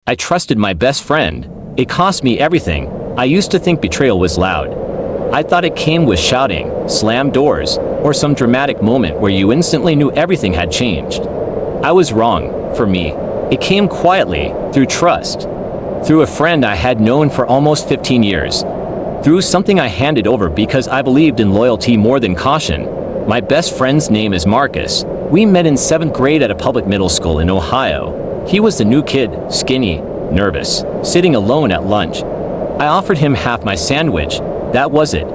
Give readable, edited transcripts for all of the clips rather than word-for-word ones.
I trusted my best friend. It cost me everything. I used to think betrayal was loud. I thought it came with shouting, slammed doors, or some dramatic moment where you instantly knew everything had changed. I was wrong. For me, it came quietly, through trust. Through a friend I had known for almost 15 years. Through something I handed over because I believed in loyalty more than caution. My best friend's name is Marcus. We met in 7th grade at a public middle school in Ohio. He was the new kid, skinny, nervous, sitting alone at lunch. I offered him half my sandwich. That was it.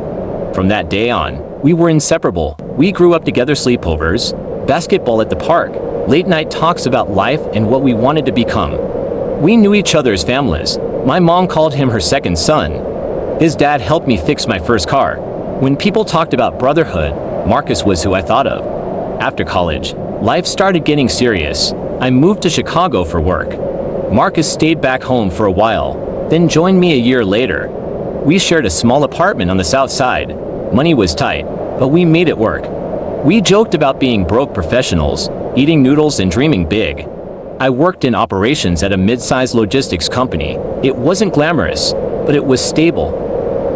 From that day on, we were inseparable. We grew up together, sleepovers, basketball at the park, late night talks about life and what we wanted to become. We knew each other's families. My mom called him her second son. His dad helped me fix my first car. When people talked about brotherhood, Marcus was who I thought of. After college, life started getting serious. I moved to Chicago for work. Marcus stayed back home for a while, then joined me a year later. We shared a small apartment on the south side. Money was tight, but we made it work. We joked about being broke professionals, eating noodles and dreaming big. I worked in operations at a mid-sized logistics company. It wasn't glamorous, but it was stable.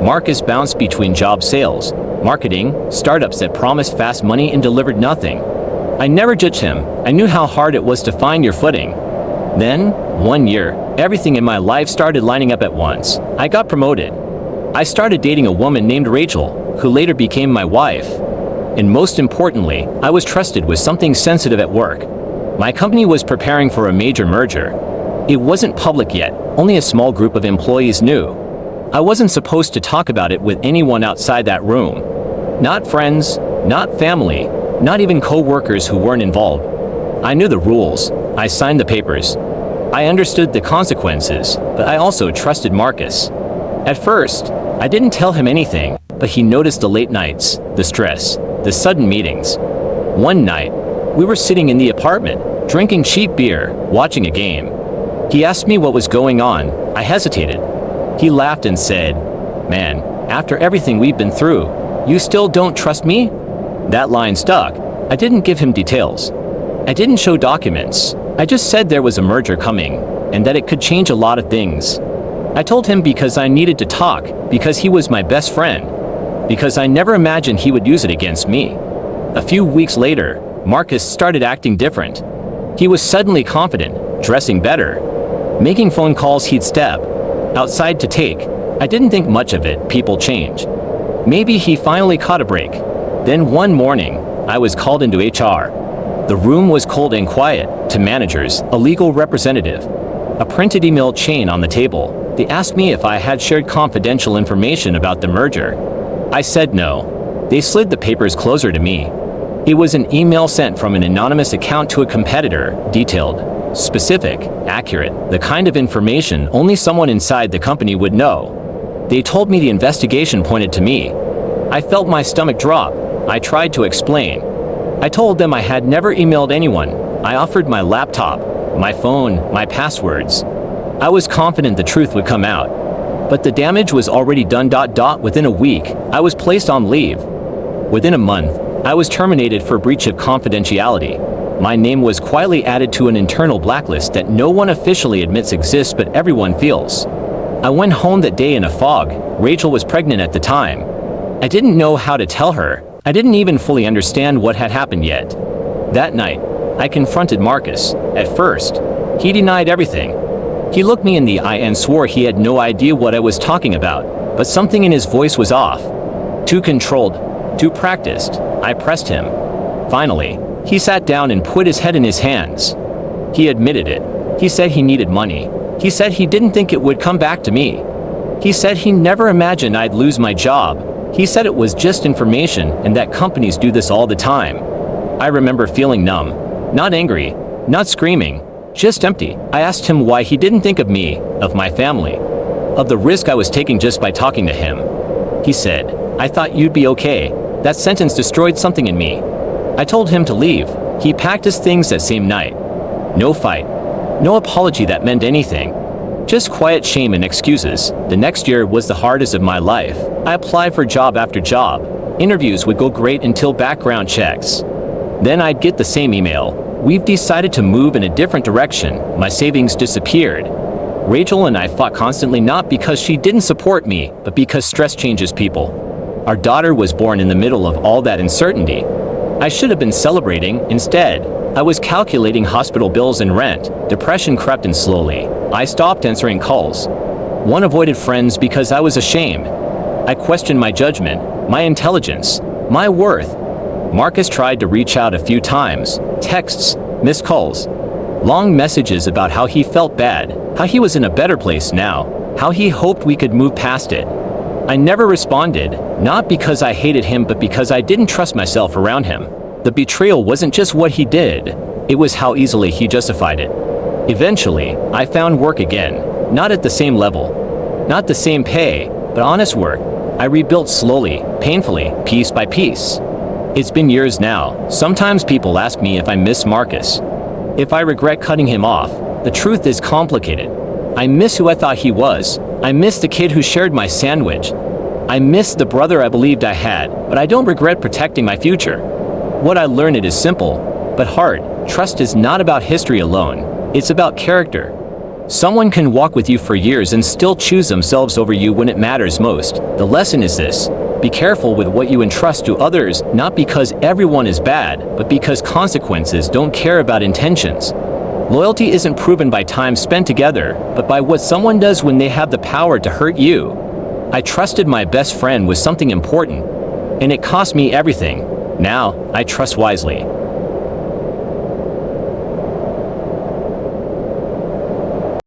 Marcus bounced between job sales, marketing, startups that promised fast money and delivered nothing. I never judged him. I knew how hard it was to find your footing. Then, one year, everything in my life started lining up at once. I got promoted. I started dating a woman named Rachel, who later became my wife. And most importantly, I was trusted with something sensitive at work. My company was preparing for a major merger. It wasn't public yet, only a small group of employees knew. I wasn't supposed to talk about it with anyone outside that room. Not friends, not family, not even co-workers who weren't involved. I knew the rules. I signed the papers. I understood the consequences, but I also trusted Marcus. At first, I didn't tell him anything, but he noticed the late nights, the stress, the sudden meetings. One night, we were sitting in the apartment, drinking cheap beer, watching a game. He asked me what was going on. I hesitated. He laughed and said, "Man, after everything we've been through, you still don't trust me?" That line stuck. I didn't give him details. I didn't show documents. I just said there was a merger coming, and that it could change a lot of things. I told him because I needed to talk, because he was my best friend, because I never imagined he would use it against me. A few weeks later, Marcus started acting different. He was suddenly confident, dressing better, making phone calls he'd step outside to take. I didn't think much of it. People change. Maybe he finally caught a break. Then one morning, I was called into HR. The room was cold and quiet. To managers, a legal representative, a printed email chain on the table. They asked me if I had shared confidential information about the merger. I said no. They slid the papers closer to me. It was an email sent from an anonymous account to a competitor, detailed, specific, accurate, the kind of information only someone inside the company would know. They told me the investigation pointed to me. I felt my stomach drop. I tried to explain. I told them I had never emailed anyone. I offered my laptop, my phone, my passwords. I was confident the truth would come out. But the damage was already done. Within a week, I was placed on leave. Within a month, I was terminated for breach of confidentiality. My name was quietly added to an internal blacklist that no one officially admits exists but everyone feels. I went home that day in a fog. Rachel was pregnant at the time. I didn't know how to tell her. I didn't even fully understand what had happened yet. That night, I confronted Marcus. At first, he denied everything. He looked me in the eye and swore he had no idea what I was talking about, but something in his voice was off. Too controlled, too practiced. I pressed him. Finally, he sat down and put his head in his hands. He admitted it. He said he needed money. He said he didn't think it would come back to me. He said he never imagined I'd lose my job. He said it was just information and that companies do this all the time. I remember feeling numb. Not angry, not screaming, just empty. I asked him why he didn't think of me, of my family, of the risk I was taking just by talking to him. He said, "I thought you'd be okay." That sentence destroyed something in me. I told him to leave. He packed his things that same night. No fight. No apology that meant anything. Just quiet shame and excuses. The next year was the hardest of my life. I applied for job after job. Interviews would go great until background checks. Then I'd get the same email. "We've decided to move in a different direction." My savings disappeared. Rachel and I fought constantly, not because she didn't support me, but because stress changes people. Our daughter was born in the middle of all that uncertainty. I should have been celebrating. Instead, I was calculating hospital bills and rent. Depression crept in slowly. I stopped answering calls. One avoided friends because I was ashamed. I questioned my judgment, my intelligence, my worth. Marcus tried to reach out a few times. Texts, missed calls, long messages about how he felt bad, how he was in a better place now, how he hoped we could move past it. I never responded, not because I hated him, but because I didn't trust myself around him. The betrayal wasn't just what he did, it was how easily he justified it. Eventually, I found work again, not at the same level, not the same pay, but honest work. I rebuilt slowly, painfully, piece by piece. It's been years now. Sometimes people ask me if I miss Marcus, if I regret cutting him off. The truth is complicated. I miss who I thought he was. I miss the kid who shared my sandwich. I miss the brother I believed I had, but I don't regret protecting my future. What I learned, it is simple, but hard. Trust is not about history alone. It's about character. Someone can walk with you for years and still choose themselves over you when it matters most. The lesson is this: be careful with what you entrust to others, not because everyone is bad, but because consequences don't care about intentions. Loyalty isn't proven by time spent together, but by what someone does when they have the power to hurt you. I trusted my best friend with something important, and it cost me everything. Now, I trust wisely.